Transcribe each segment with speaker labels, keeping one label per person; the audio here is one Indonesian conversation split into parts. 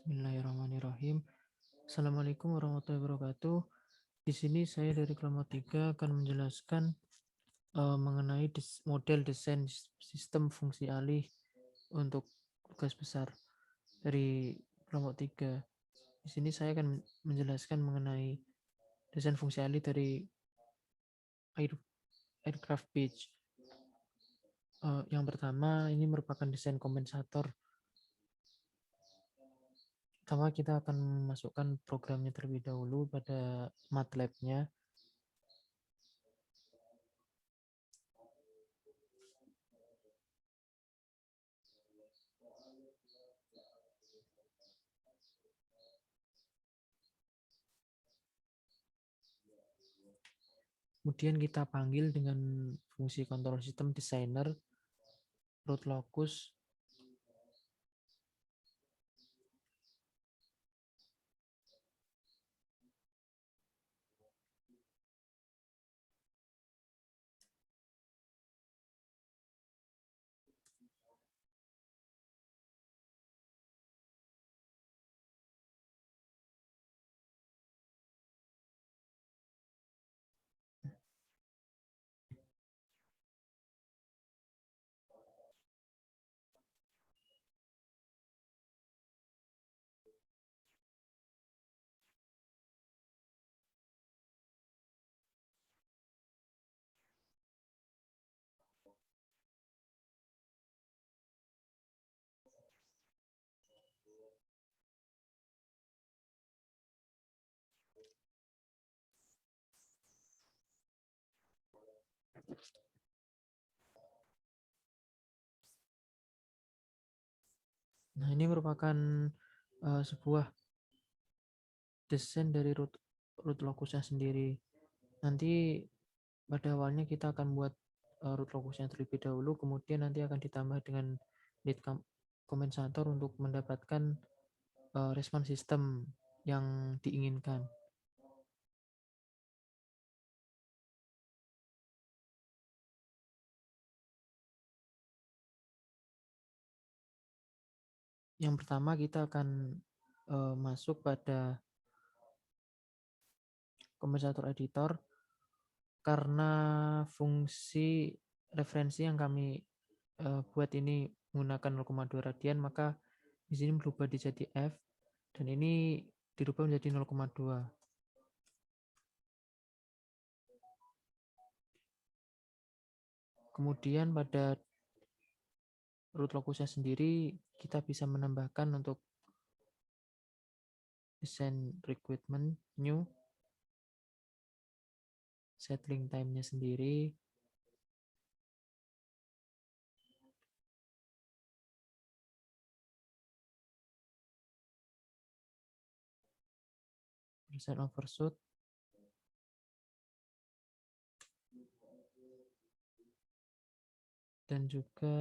Speaker 1: Bismillahirrahmanirrahim. Assalamualaikum warahmatullahi wabarakatuh. Di sini saya dari kelompok 3 akan menjelaskan mengenai model desain sistem fungsi alih untuk tugas besar dari kelompok 3. Di sini saya akan menjelaskan mengenai desain fungsi alih dari aircraft beach. Yang pertama, ini merupakan desain kompensator. Pertama, kita akan memasukkan programnya terlebih dahulu pada MATLAB-nya. Kemudian kita panggil dengan fungsi control system designer root locus. Nah, ini merupakan sebuah desain dari root locusnya sendiri. Nanti pada awalnya kita akan buat root locusnya terlebih dahulu, kemudian nanti akan ditambah dengan lead kompensator untuk mendapatkan respon sistem yang diinginkan. Yang pertama kita akan masuk pada kompensator editor. Karena fungsi referensi yang kami buat ini menggunakan 0,2 radian, maka di sini berubah jadi F dan ini dirubah menjadi 0,2. Kemudian pada root locusnya sendiri kita bisa menambahkan untuk design requirement new, settling time-nya sendiri, percent overshoot, dan juga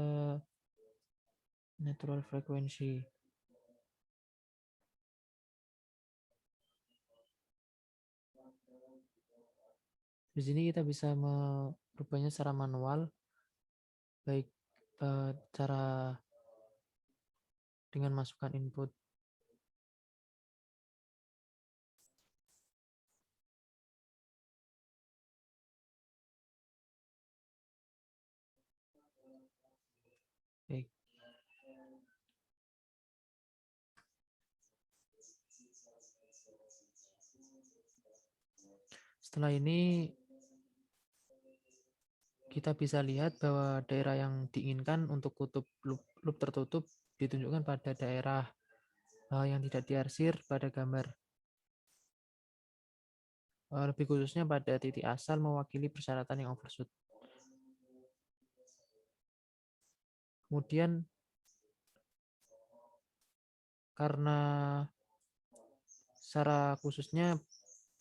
Speaker 1: natural frequency. Di sini kita bisa merubahnya secara manual, baik cara dengan masukkan input baik. Setelah ini kita bisa lihat bahwa daerah yang diinginkan untuk kutub loop tertutup ditunjukkan pada daerah yang tidak diarsir pada gambar. Lebih khususnya pada titik asal mewakili persyaratan yang overshoot. Kemudian karena secara khususnya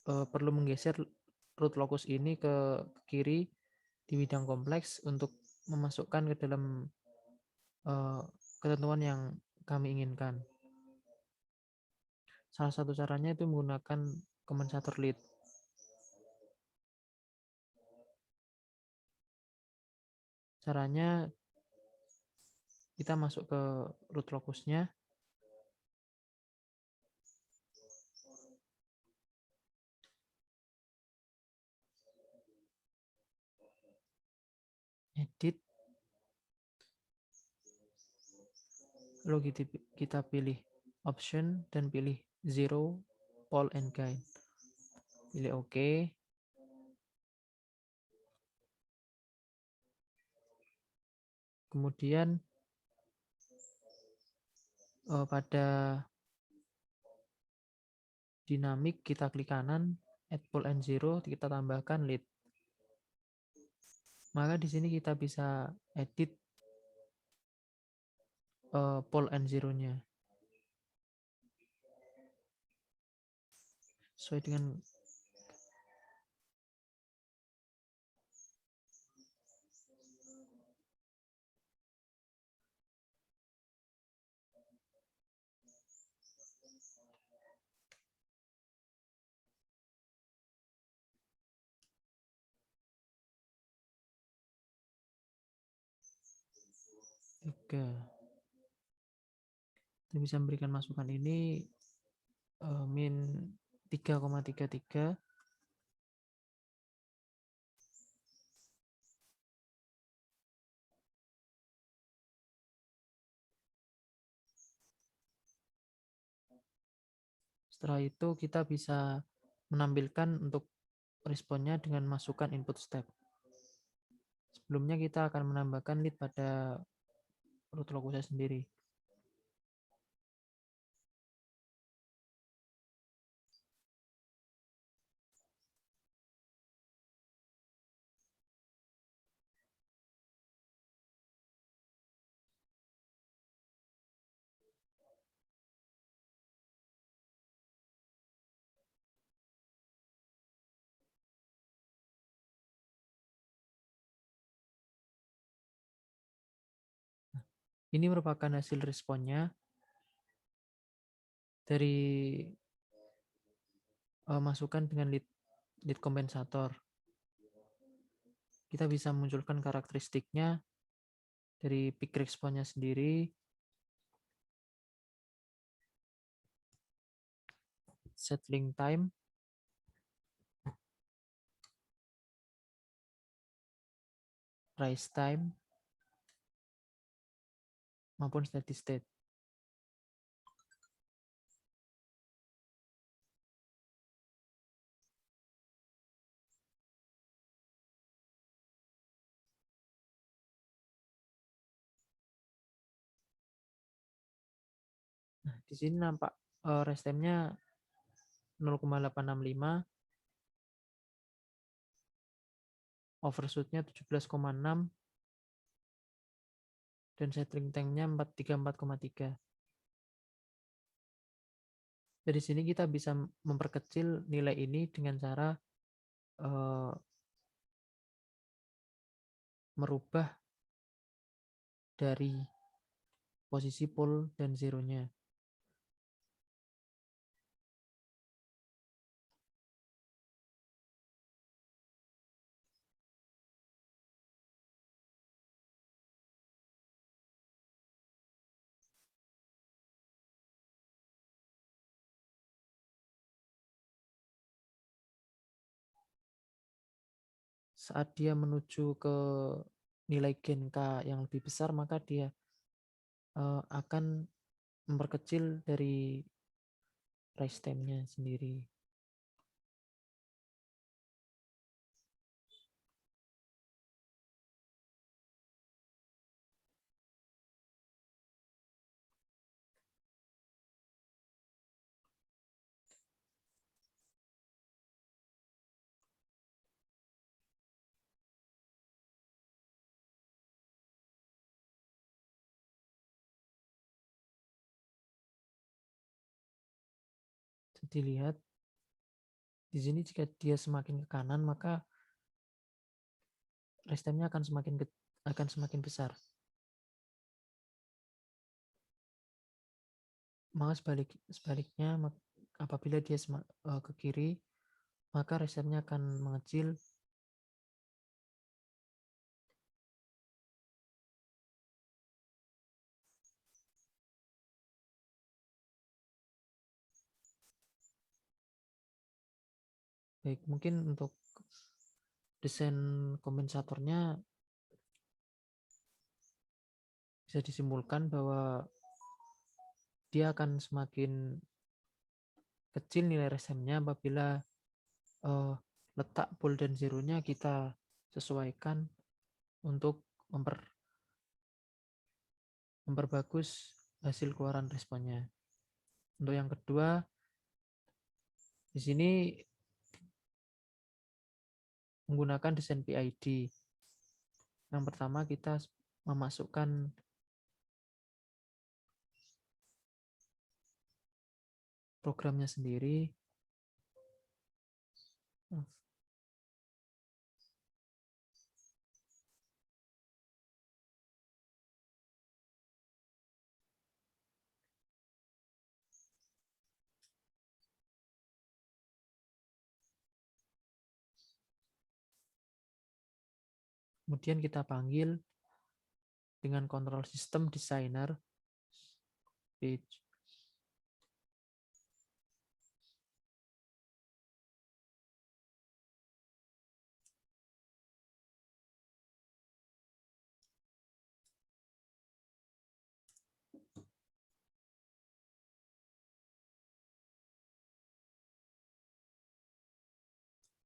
Speaker 1: perlu menggeser root locus ini ke kiri di bidang kompleks untuk memasukkan ke dalam ketentuan yang kami inginkan. Salah satu caranya itu menggunakan kompensator lead. Caranya kita masuk ke root locusnya, edit, lalu kita pilih option dan pilih zero, poll and guide. Pilih OK. Kemudian pada dinamik kita klik kanan, add poll and zero, kita tambahkan lead. Maka di sini kita bisa edit poll and zero-nya sesuai dengan Kita bisa memberikan masukan ini min 3,33. Setelah itu kita bisa menampilkan untuk responnya dengan masukkan input step. Sebelumnya kita akan menambahkan lead pada root locusnya sendiri. Ini merupakan hasil responnya dari masukan dengan lead kompensator. Kita bisa munculkan karakteristiknya dari peak responnya sendiri, settling time, rise time, maupun steady state. Nah, di sini nampak rise time-nya 0,865, overshoot-nya 17,6, dan settling time-nya 34,3. Dari sini kita bisa memperkecil nilai ini dengan cara merubah dari posisi poll dan zero-nya. Saat dia menuju ke nilai gen K yang lebih besar, maka dia akan memperkecil dari rise time-nya sendiri. Dilihat di sini, jika dia semakin ke kanan, maka rise time-nya akan semakin besar. Maka sebaliknya, apabila dia ke kiri, maka rise time-nya akan mengecil. Baik, mungkin untuk desain kompensatornya bisa disimpulkan bahwa dia akan semakin kecil nilai resistance-nya apabila letak pole dan zero-nya kita sesuaikan untuk memperbagus hasil keluaran responnya. Untuk yang kedua, di sini menggunakan desain PID. Yang pertama kita memasukkan programnya sendiri. Kemudian kita panggil dengan control system designer page.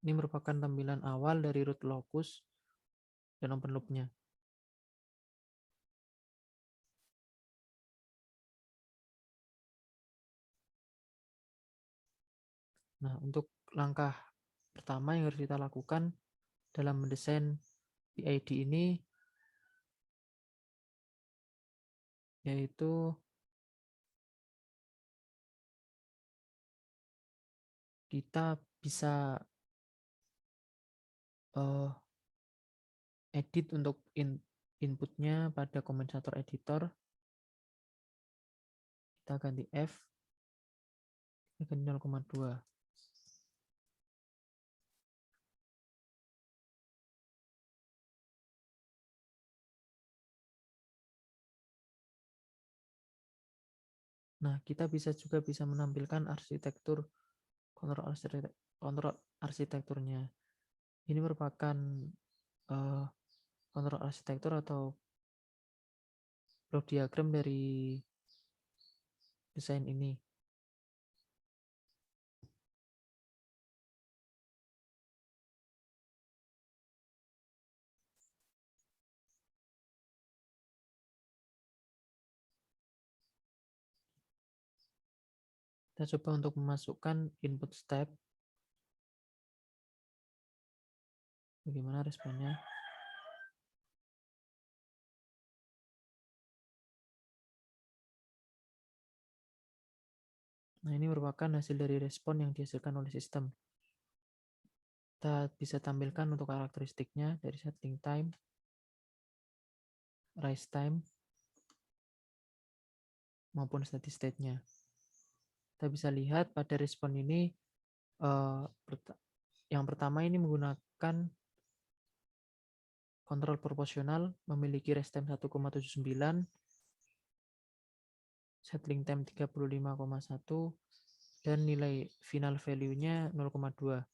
Speaker 1: Ini merupakan tampilan awal dari root locus dan open loop-nya. Nah, untuk langkah pertama yang harus kita lakukan dalam mendesain PID ini yaitu kita bisa edit untuk inputnya pada kompensator editor. Kita ganti F, kita ganti 0,2. Nah, kita juga bisa menampilkan arsitektur kontrol arsitekturnya. Ini merupakan kontrol arsitektur atau block diagram dari desain ini. Kita coba untuk memasukkan input step. Bagaimana responnya? Nah, ini merupakan hasil dari respon yang dihasilkan oleh sistem. Kita bisa tampilkan untuk karakteristiknya dari settling time, rise time, maupun steady state-nya. Kita bisa lihat pada respon ini, yang pertama ini menggunakan kontrol proporsional, memiliki rest time 1,79, settling time 35,1, dan nilai final value-nya 0,2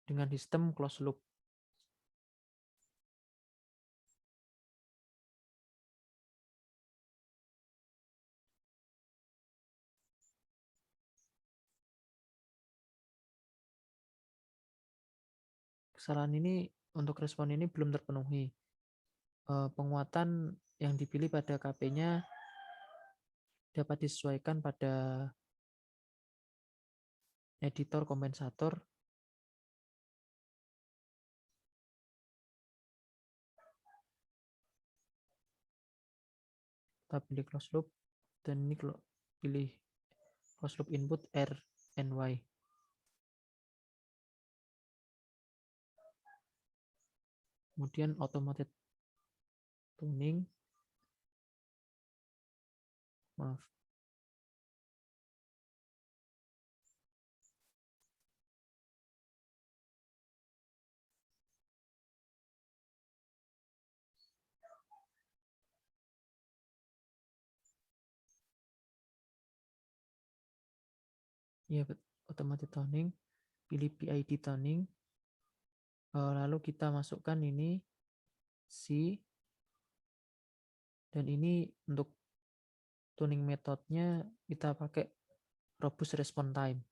Speaker 1: dengan sistem closed loop. Kesalahan ini untuk respon ini belum terpenuhi. Penguatan yang dipilih pada KP-nya dapat disesuaikan pada editor kompensator. Kita pilih closed loop dan ini pilih closed loop input R and Y. Kemudian automated tuning. Maaf. Ya, automated tuning. Pilih PID tuning. Lalu kita masukkan ini C Dan ini untuk tuning metodenya kita pakai robust response time.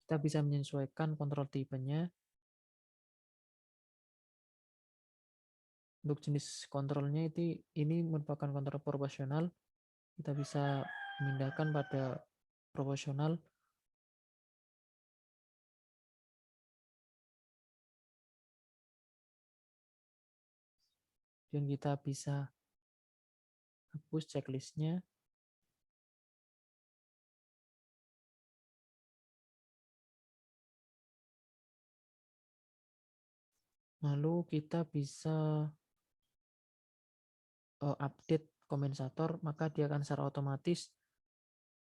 Speaker 1: Kita bisa menyesuaikan kontrol tipenya. Untuk jenis kontrolnya ini merupakan kontrol proporsional. Kita bisa memindahkan pada proporsional. Dan kita bisa hapus checklistnya. Lalu kita bisa update kompensator, maka dia akan secara otomatis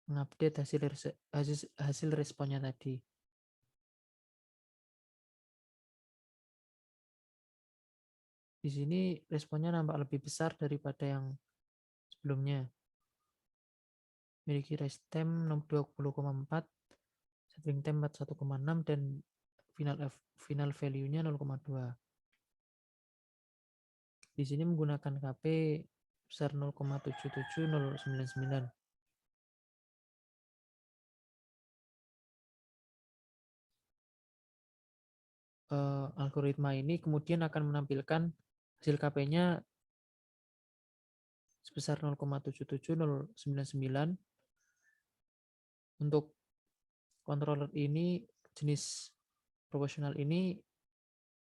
Speaker 1: mengupdate hasil responnya tadi. Di sini responnya nampak lebih besar daripada yang sebelumnya. Memiliki rest time 20,4, settling time 41,6, dan final value-nya 0,2. Di sini menggunakan KP besar 0,77099. Algoritma ini kemudian akan menampilkan hasil KP-nya sebesar 0,77099. Untuk controller ini, jenis proporsional ini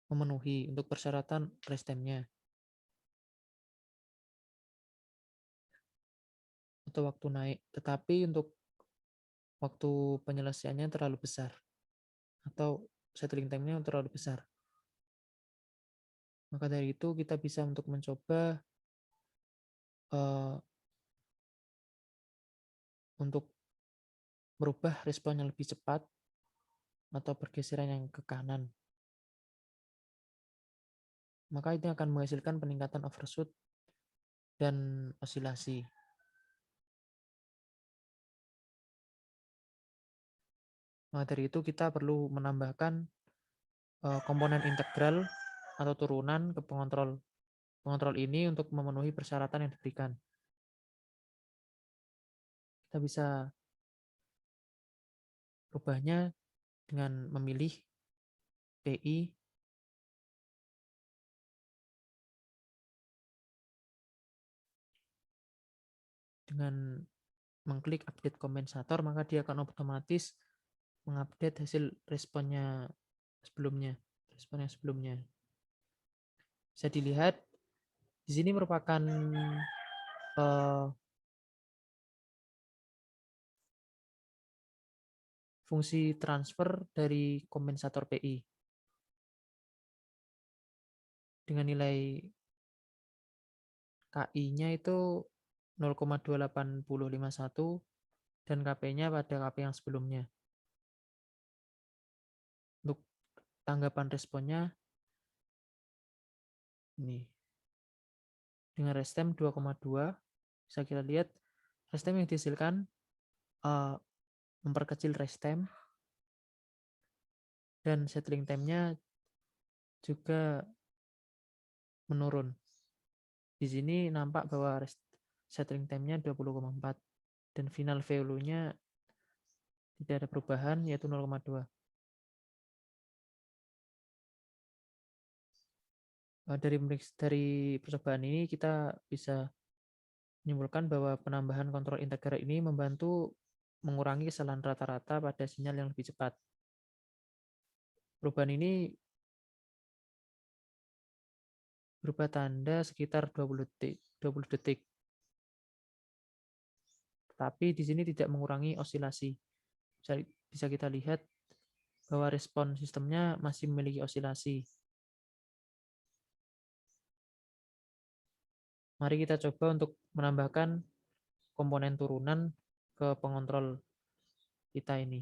Speaker 1: memenuhi untuk persyaratan rest time-nya atau waktu naik, tetapi untuk waktu penyelesaiannya terlalu besar atau settling time-nya terlalu besar. Maka dari itu kita bisa untuk mencoba untuk merubah respon yang lebih cepat atau pergeseran yang ke kanan. Maka itu akan menghasilkan peningkatan overshoot dan osilasi. Maka dari itu kita perlu menambahkan komponen integral atau turunan ke pengontrol ini untuk memenuhi persyaratan yang diberikan. Kita bisa rubahnya dengan memilih PI dengan mengklik update kompensator, maka dia akan otomatis mengupdate hasil responnya sebelumnya, respon yang sebelumnya. Bisa dilihat di sini merupakan fungsi transfer dari kompensator PI dengan nilai KI-nya itu 0,28051 dan KP-nya pada KP yang sebelumnya. Untuk tanggapan responnya ini dengan rest time 2,2 bisa kita lihat rest time yang dihasilkan memperkecil rest time dan settling time-nya juga menurun. Di sini nampak bahwa settling time-nya 20,4 dan final value-nya tidak ada perubahan yaitu 0,2. Dari percobaan ini kita bisa menyimpulkan bahwa penambahan kontrol integral ini membantu mengurangi kesalahan rata-rata pada sinyal yang lebih cepat. Perubahan ini berupa tanda sekitar 20 detik. Tapi di sini tidak mengurangi osilasi. Bisa kita lihat bahwa respon sistemnya masih memiliki osilasi. Mari kita coba untuk menambahkan komponen turunan ke pengontrol kita ini.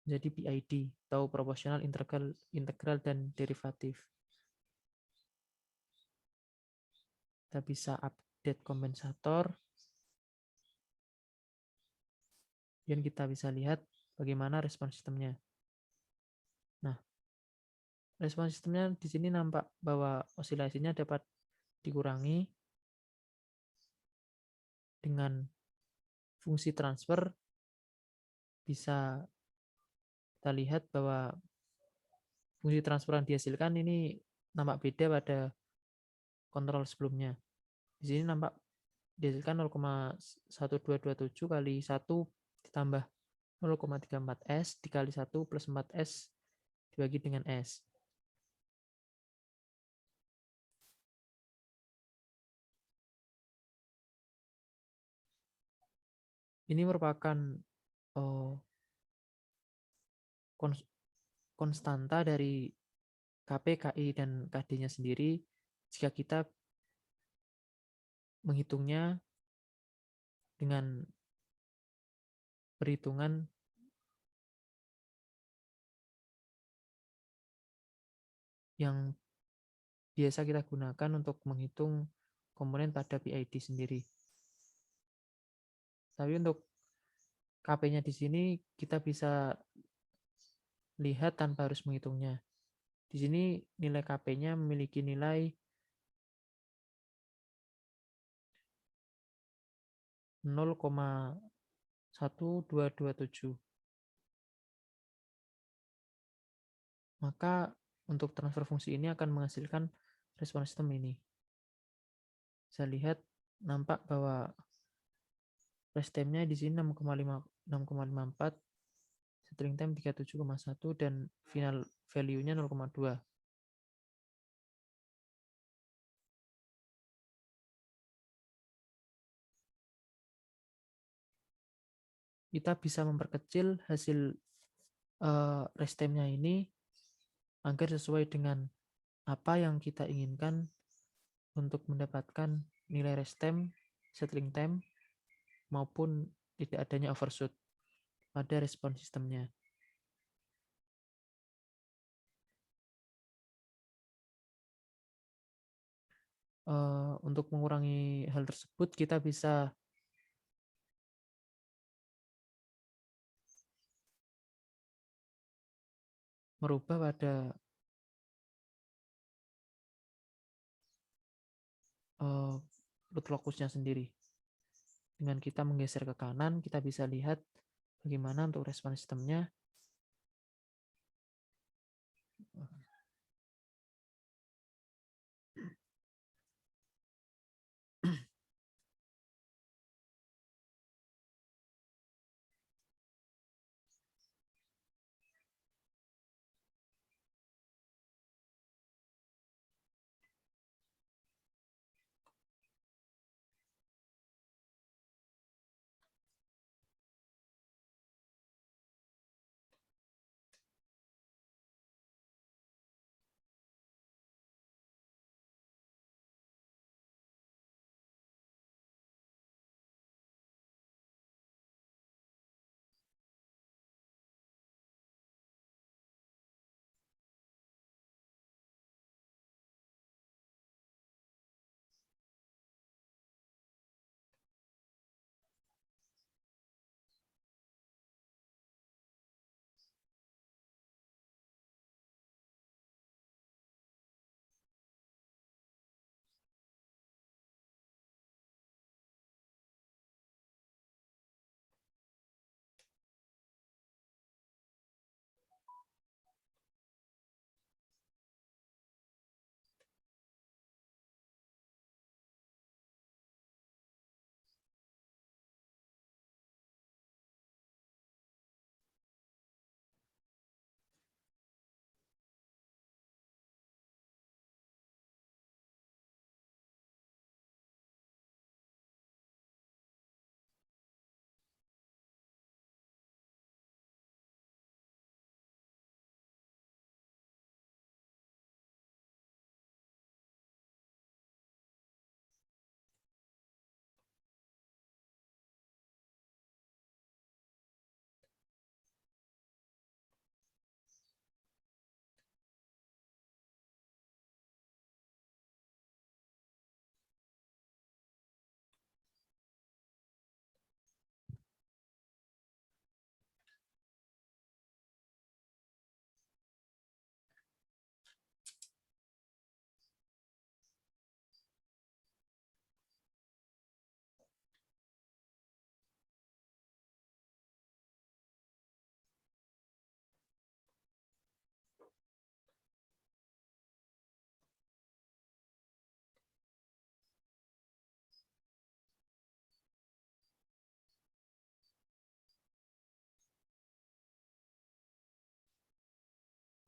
Speaker 1: Jadi PID, tahu proporsional, integral, dan derivatif. Kita bisa update kompensator. Dan kita bisa lihat bagaimana respon sistemnya. respon sistemnya di sini nampak bahwa osilasinya dapat dikurangi dengan fungsi transfer. Bisa kita lihat bahwa fungsi transfer yang dihasilkan ini nampak beda pada kontrol sebelumnya. Di sini nampak dihasilkan 0,1227 kali 1 ditambah 0,34 S dikali 1 plus 4 S dibagi dengan S. Ini merupakan konstanta dari KP, KI, dan KD-nya sendiri jika kita menghitungnya dengan perhitungan yang biasa kita gunakan untuk menghitung komponen pada PID sendiri. Tapi untuk KP-nya di sini kita bisa lihat tanpa harus menghitungnya. Di sini nilai KP-nya memiliki nilai 0,1227. Maka untuk transfer fungsi ini akan menghasilkan respon sistem ini. Bisa lihat nampak bahwa rest time-nya di sini 6,54, settling time 37,1 dan final value-nya 0,2. Kita bisa memperkecil hasil rest time-nya ini agar sesuai dengan apa yang kita inginkan untuk mendapatkan nilai rest time, settling time, maupun tidak adanya overshoot pada respon sistemnya. Untuk mengurangi hal tersebut, kita bisa merubah pada root locusnya sendiri. Dengan kita menggeser ke kanan, kita bisa lihat bagaimana untuk respon sistemnya.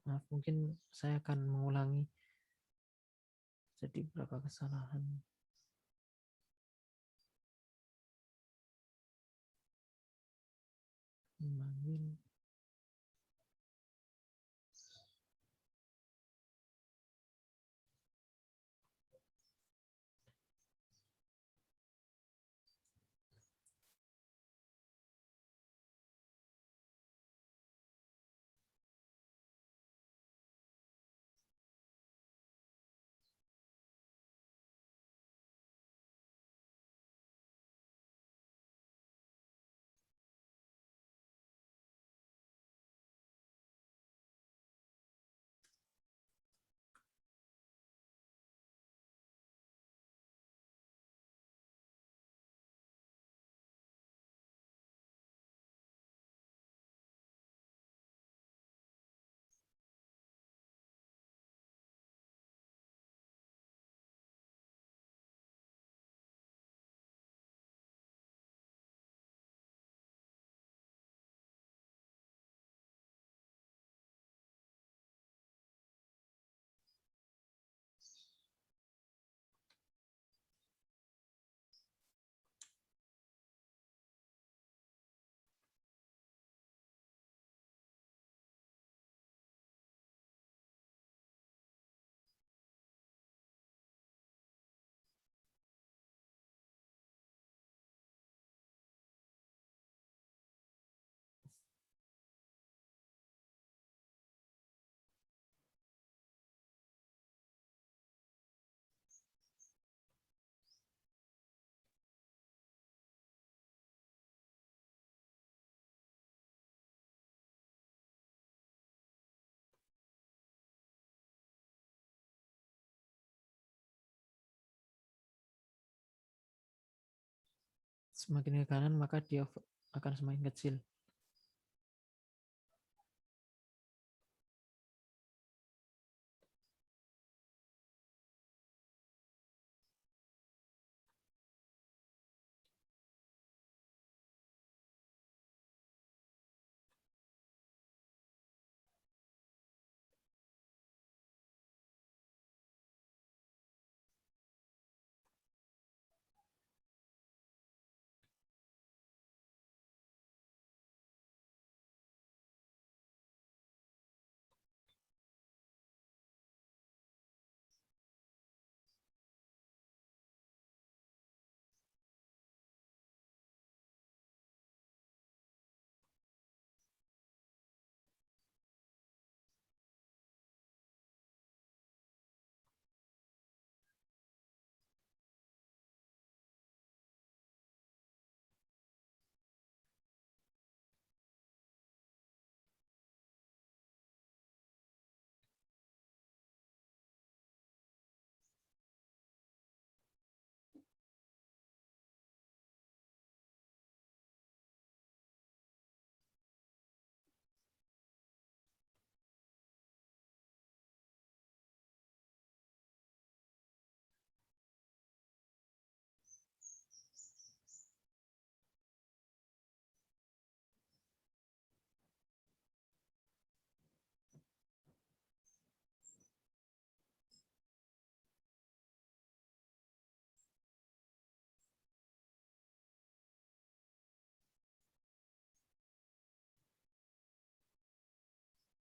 Speaker 1: Maaf, mungkin saya akan mengulangi jadi beberapa kesalahan. Memanggil. Semakin ke kanan maka dia akan semakin kecil.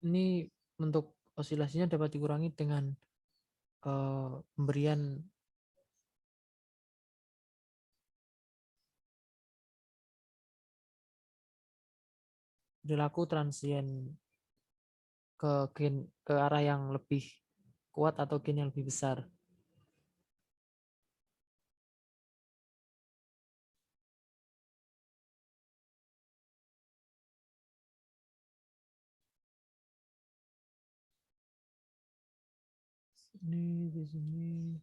Speaker 1: Ini untuk osilasinya dapat dikurangi dengan pemberian perilaku transien ke arah yang lebih kuat atau gain yang lebih besar. Ini di sini.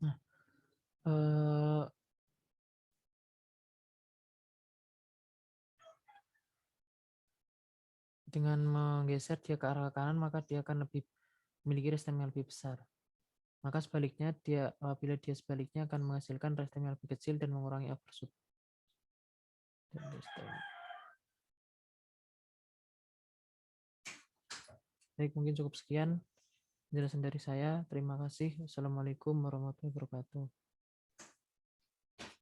Speaker 1: Nah, eh, dengan menggeser dia ke arah kanan, maka dia akan lebih memiliki restem yang lebih besar. Maka sebaliknya, apabila dia sebaliknya akan menghasilkan restem yang lebih kecil dan mengurangi overshoot. Baik, mungkin cukup sekian penjelasan dari saya. Terima kasih. Wassalamualaikum warahmatullahi wabarakatuh.